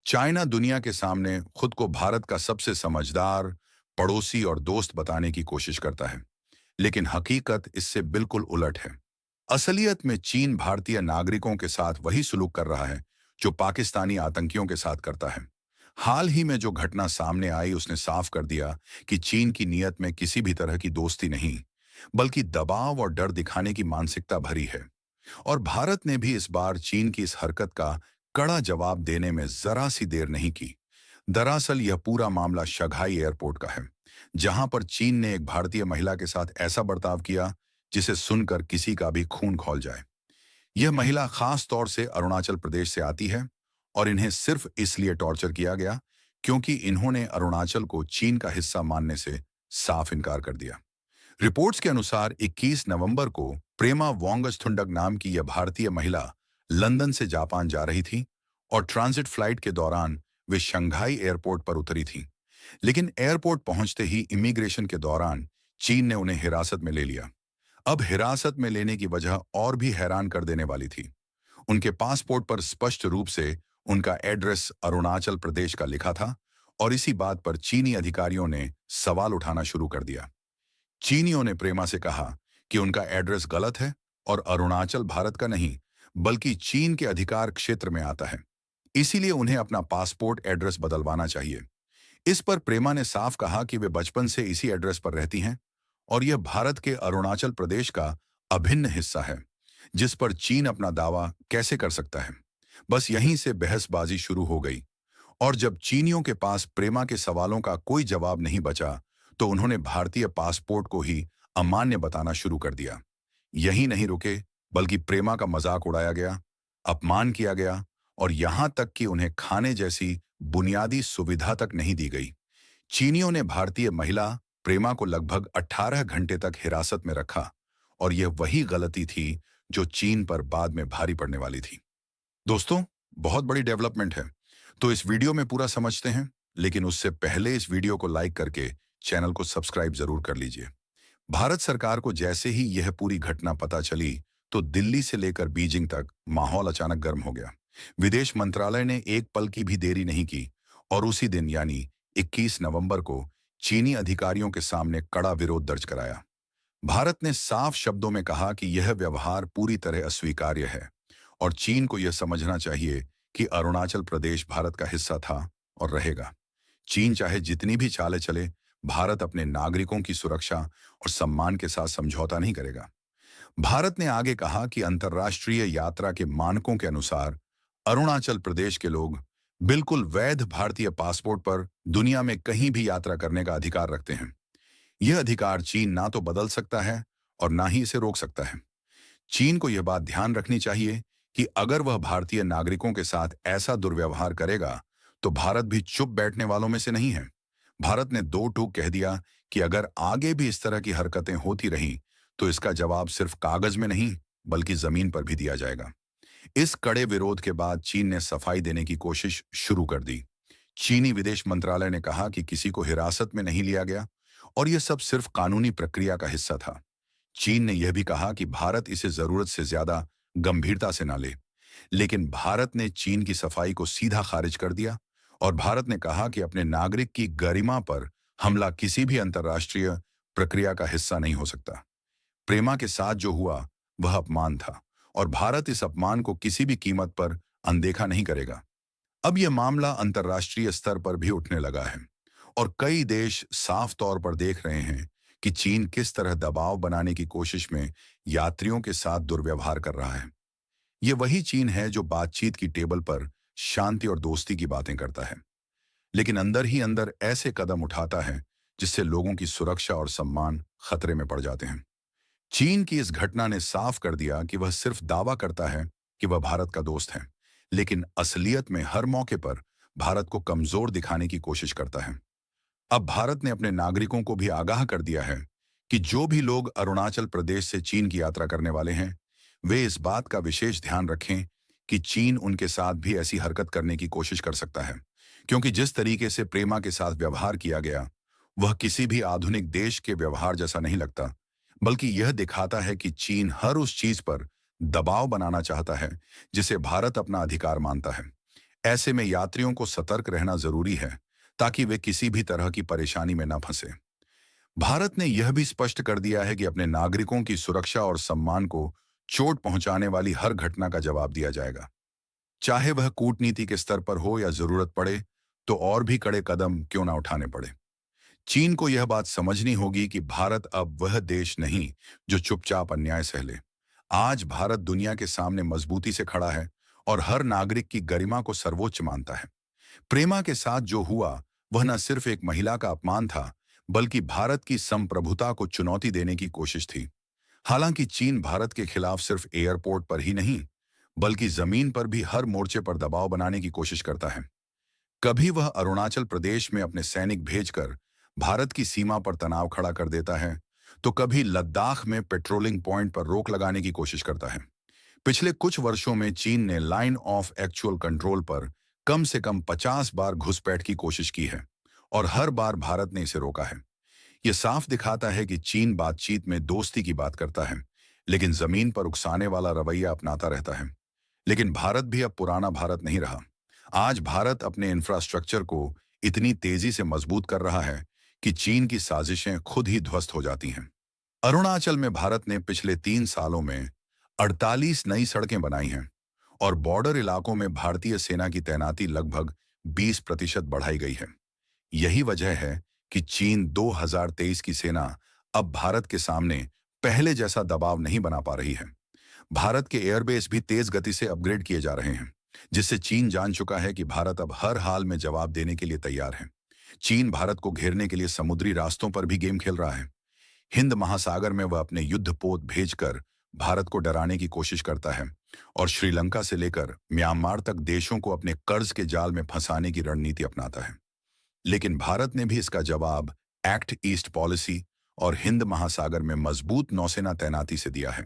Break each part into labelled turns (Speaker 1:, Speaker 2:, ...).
Speaker 1: China दुनिया के सामने खुद को भारत का सबसे समझदार पड़ोसी और दोस्त बताने की कोशिश करता है, लेकिन हकीकत इससे बिल्कुल उलट है। असलियत में चीन भारतीय नागरिकों के साथ वही सुलूक कर रहा है जो पाकिस्तानी आतंकियों के साथ करता है। हाल ही में जो घटना सामने आई उसने साफ कर दिया कि चीन की नीयत में किसी भी तरह की दोस्ती नहीं, बल्कि दबाव और डर दिखाने की मानसिकता भरी है। और भारत ने भी इस बार चीन की इस हरकत का कड़ा जवाब देने में जरा सी देर नहीं की। दरअसल यह पूरा मामला शंघाई एयरपोर्ट का है, जहां पर चीन ने एक भारतीय महिला के साथ ऐसा बर्ताव किया जिसे सुनकर किसी का भी खून खौल जाए। यह महिला खास तौर से अरुणाचल प्रदेश से आती है और इन्हें सिर्फ इसलिए टॉर्चर किया गया क्योंकि इन्होंने अरुणाचल को चीन का हिस्सा मानने से साफ इनकार कर दिया। रिपोर्ट्स के अनुसार 21 नवंबर को प्रेमा वांगचुंडक नाम की यह भारतीय महिला लंदन से जापान जा रही थी और ट्रांजिट फ्लाइट के दौरान वे शंघाई एयरपोर्ट पर उतरी थी। लेकिन एयरपोर्ट पहुंचते ही इमिग्रेशन के दौरान चीन ने उन्हें हिरासत में ले लिया। अब हिरासत में लेने की वजह और भी हैरान कर देने वाली थी। उनके पासपोर्ट पर स्पष्ट रूप से उनका एड्रेस अरुणाचल प्रदेश का लिखा था और इसी बात पर चीनी अधिकारियों ने सवाल उठाना शुरू कर दिया। चीनियों ने प्रेमा से कहा कि उनका एड्रेस गलत है और अरुणाचल भारत का नहीं, बल्कि चीन के अधिकार क्षेत्र में आता है। इसीलिए उन्हें अपना पासपोर्ट एड्रेस बदलवाना चाहिए। इस पर प्रेमा ने साफ कहा कि वे बचपन से इसी एड्रेस पर रहती हैं और यह भारत के अरुणाचल प्रदेश का अभिन्न हिस्सा है, जिस पर चीन अपना दावा कैसे कर सकता है। बस यहीं से बहसबाजी शुरू हो गई और जब चीनियों के पास प्रेमा के सवालों का कोई जवाब नहीं बचा, तो उन्होंने भारतीय पासपोर्ट को ही अमान्य बताना शुरू कर दिया। यही नहीं रुके, बल्कि प्रेमा का मजाक उड़ाया गया, अपमान किया गया और यहां तक कि उन्हें खाने जैसी बुनियादी सुविधा तक नहीं दी गई। चीनियों ने भारतीय महिला प्रेमा को लगभग 18 घंटे तक हिरासत में रखा और यह वही गलती थी जो चीन पर बाद में भारी पड़ने वाली थी। दोस्तों, बहुत बड़ी डेवलपमेंट है, तो इस वीडियो में पूरा समझते हैं, लेकिन उससे पहले इस वीडियो को लाइक करके चैनल को सब्सक्राइब जरूर कर लीजिए। भारत सरकार को जैसे ही यह पूरी घटना पता चली, तो दिल्ली से लेकर बीजिंग तक माहौल अचानक गर्म हो गया। विदेश मंत्रालय ने एक पल की भी देरी नहीं की और उसी दिन यानी 21 नवंबर को चीनी अधिकारियों के सामने कड़ा विरोध दर्ज कराया। भारत ने साफ शब्दों में कहा कि यह व्यवहार पूरी तरह अस्वीकार्य है और चीन को यह समझना चाहिए कि अरुणाचल प्रदेश भारत का हिस्सा था और रहेगा। चीन चाहे जितनी भी चालें चले, भारत अपने नागरिकों की सुरक्षा और सम्मान के साथ समझौता नहीं करेगा। भारत ने आगे कहा कि अंतर्राष्ट्रीय यात्रा के मानकों के अनुसार अरुणाचल प्रदेश के लोग बिल्कुल वैध भारतीय पासपोर्ट पर दुनिया में कहीं भी यात्रा करने का अधिकार रखते हैं। यह अधिकार चीन ना तो बदल सकता है और ना ही इसे रोक सकता है। चीन को यह बात ध्यान रखनी चाहिए कि अगर वह भारतीय नागरिकों के साथ ऐसा दुर्व्यवहार करेगा, तो भारत भी चुप बैठने वालों में से नहीं है। भारत ने दो टूक कह दिया कि अगर आगे भी इस तरह की हरकतें होती रहीं, तो इसका जवाब सिर्फ कागज में नहीं, बल्कि जमीन पर भी दिया जाएगा। इस कड़े विरोध के बाद चीन ने सफाई देने की कोशिश शुरू कर दी। चीनी विदेश मंत्रालय ने कहा कि किसी को हिरासत में नहीं लिया गया और यह सब सिर्फ कानूनी प्रक्रिया का हिस्सा था। चीन ने यह भी कहा कि भारत इसे जरूरत से ज्यादा गंभीरता से ना ले। लेकिन भारत ने चीन की सफाई को सीधा खारिज कर दिया और भारत ने कहा कि अपने नागरिक की गरिमा पर हमला किसी भी अंतर्राष्ट्रीय प्रक्रिया का हिस्सा नहीं हो सकता। प्रेमा के साथ जो हुआ वह अपमान था और भारत इस अपमान को किसी भी कीमत पर अनदेखा नहीं करेगा। अब यह मामला अंतर्राष्ट्रीय स्तर पर भी उठने लगा है और कई देश साफ तौर पर देख रहे हैं कि चीन किस तरह दबाव बनाने की कोशिश में यात्रियों के साथ दुर्व्यवहार कर रहा है। यह वही चीन है जो बातचीत की टेबल पर शांति और दोस्ती की बातें करता है, लेकिन अंदर ही अंदर ऐसे कदम उठाता है जिससे लोगों की सुरक्षा और सम्मान खतरे में पड़ जाते हैं। चीन की इस घटना ने साफ कर दिया कि वह सिर्फ दावा करता है कि वह भारत का दोस्त है, लेकिन असलियत में हर मौके पर भारत को कमजोर दिखाने की कोशिश करता है। अब भारत ने अपने नागरिकों को भी आगाह कर दिया है कि जो भी लोग अरुणाचल प्रदेश से चीन की यात्रा करने वाले हैं, वे इस बात का विशेष ध्यान रखें कि चीन उनके साथ भी ऐसी हरकत करने की कोशिश कर सकता है, क्योंकि जिस तरीके से प्रेमा के साथ व्यवहार किया गया, वह किसी भी आधुनिक देश के व्यवहार जैसा नहीं लगता, बल्कि यह दिखाता है कि चीन हर उस चीज पर दबाव बनाना चाहता है जिसे भारत अपना अधिकार मानता है। ऐसे में यात्रियों को सतर्क रहना जरूरी है ताकि वे किसी भी तरह की परेशानी में न फंसे। भारत ने यह भी स्पष्ट कर दिया है कि अपने नागरिकों की सुरक्षा और सम्मान को चोट पहुंचाने वाली हर घटना का जवाब दिया जाएगा, चाहे वह कूटनीति के स्तर पर हो या जरूरत पड़े तो और भी कड़े कदम क्यों ना उठाने पड़े। चीन को यह बात समझनी होगी कि भारत अब वह देश नहीं जो चुपचाप अन्याय सह ले। आज भारत दुनिया के सामने मजबूती से खड़ा है और हर नागरिक की गरिमा को सर्वोच्च मानता है। प्रेमा के साथ जो हुआ वह न सिर्फ एक महिला का अपमान था, बल्कि भारत की संप्रभुता को चुनौती देने की कोशिश थी। हालांकि चीन भारत के खिलाफ सिर्फ एयरपोर्ट पर ही नहीं, बल्कि जमीन पर भी हर मोर्चे पर दबाव बनाने की कोशिश करता है। कभी वह अरुणाचल प्रदेश में अपने सैनिक भेजकर भारत की सीमा पर तनाव खड़ा कर देता है, तो कभी लद्दाख में पेट्रोलिंग पॉइंट पर रोक लगाने की कोशिश करता है। पिछले कुछ वर्षों में चीन ने लाइन ऑफ एक्चुअल कंट्रोल पर कम से कम 50 बार घुसपैठ की कोशिश की है और हर बार भारत ने इसे रोका है। यह साफ दिखाता है कि चीन बातचीत में दोस्ती की बात करता है, लेकिन जमीन पर उकसाने वाला रवैया अपनाता रहता है। लेकिन भारत भी अब पुराना भारत नहीं रहा। आज भारत अपने इंफ्रास्ट्रक्चर को इतनी तेजी से मजबूत कर रहा है कि चीन की साजिशें खुद ही ध्वस्त हो जाती हैं। अरुणाचल में भारत ने पिछले 3 सालों में 48 नई सड़कें बनाई हैं और बॉर्डर इलाकों में भारतीय सेना की तैनाती लगभग 20% बढ़ाई गई है। यही वजह है कि चीन 2023 की सेना अब भारत के सामने पहले जैसा दबाव नहीं बना पा रही है। भारत के एयरबेस भी तेज गति से अपग्रेड किए जा रहे हैं, जिससे चीन जान चुका है कि भारत अब हर हाल में जवाब देने के लिए तैयार है। चीन भारत को घेरने के लिए समुद्री रास्तों पर भी गेम खेल रहा है। हिंद महासागर में वह अपने युद्धपोत भेजकर भारत को डराने की कोशिश करता है और श्रीलंका से लेकर म्यांमार तक देशों को अपने कर्ज के जाल में फंसाने की रणनीति अपनाता है। लेकिन भारत ने भी इसका जवाब एक्ट ईस्ट पॉलिसी और हिंद महासागर में मजबूत नौसेना तैनाती से दिया है।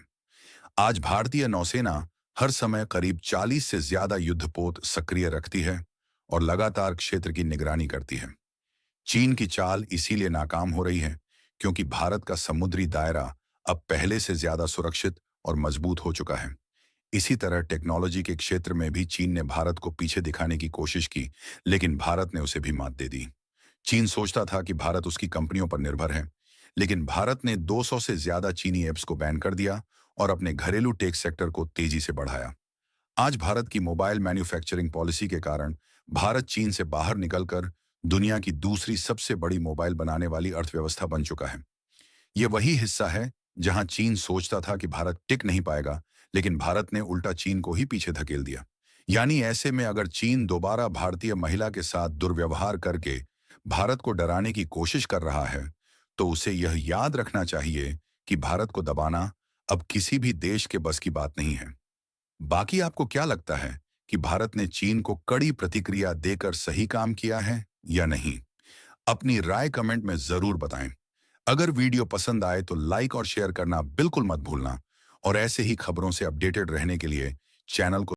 Speaker 1: आज भारतीय नौसेना हर समय करीब 40 से ज्यादा युद्धपोत सक्रिय रखती है और लगातार क्षेत्र की निगरानी करती है। चीन की चाल इसीलिए नाकाम हो रही है क्योंकि भारत का समुद्री दायरा अब पहले से ज्यादा सुरक्षित और मजबूत हो चुका है। इसी तरह टेक्नोलॉजी के क्षेत्र में भी चीन ने भारत को पीछे दिखाने की कोशिश की, लेकिन भारत ने उसे भी मात दे दी। चीन सोचता था कि भारत उसकी कंपनियों पर निर्भर है, लेकिन भारत ने 200 से ज्यादा चीनी ऐप्स को बैन कर दिया और अपने घरेलू टेक सेक्टर को तेजी से बढ़ाया। आज भारत की मोबाइल मैन्युफैक्चरिंग पॉलिसी के कारण भारत चीन से बाहर निकलकर दुनिया की दूसरी सबसे बड़ी मोबाइल बनाने वाली अर्थव्यवस्था बन चुका है। यह वही हिस्सा है जहां चीन सोचता था कि भारत टिक नहीं पाएगा, लेकिन भारत ने उल्टा चीन को ही पीछे धकेल दिया। यानी ऐसे में अगर चीन दोबारा भारतीय महिला के साथ दुर्व्यवहार करके भारत को डराने की कोशिश कर रहा है, तो उसे यह याद रखना चाहिए कि भारत को दबाना अब किसी भी देश के बस की बात नहीं है। बाकी आपको क्या लगता है कि भारत ने चीन को कड़ी प्रतिक्रिया देकर सही काम किया है या नहीं? अपनी राय कमेंट में जरूर बताएं। अगर वीडियो पसंद आए तो लाइक और शेयर करना बिल्कुल मत भूलना और ऐसे ही खबरों से अपडेटेड रहने के लिए चैनल को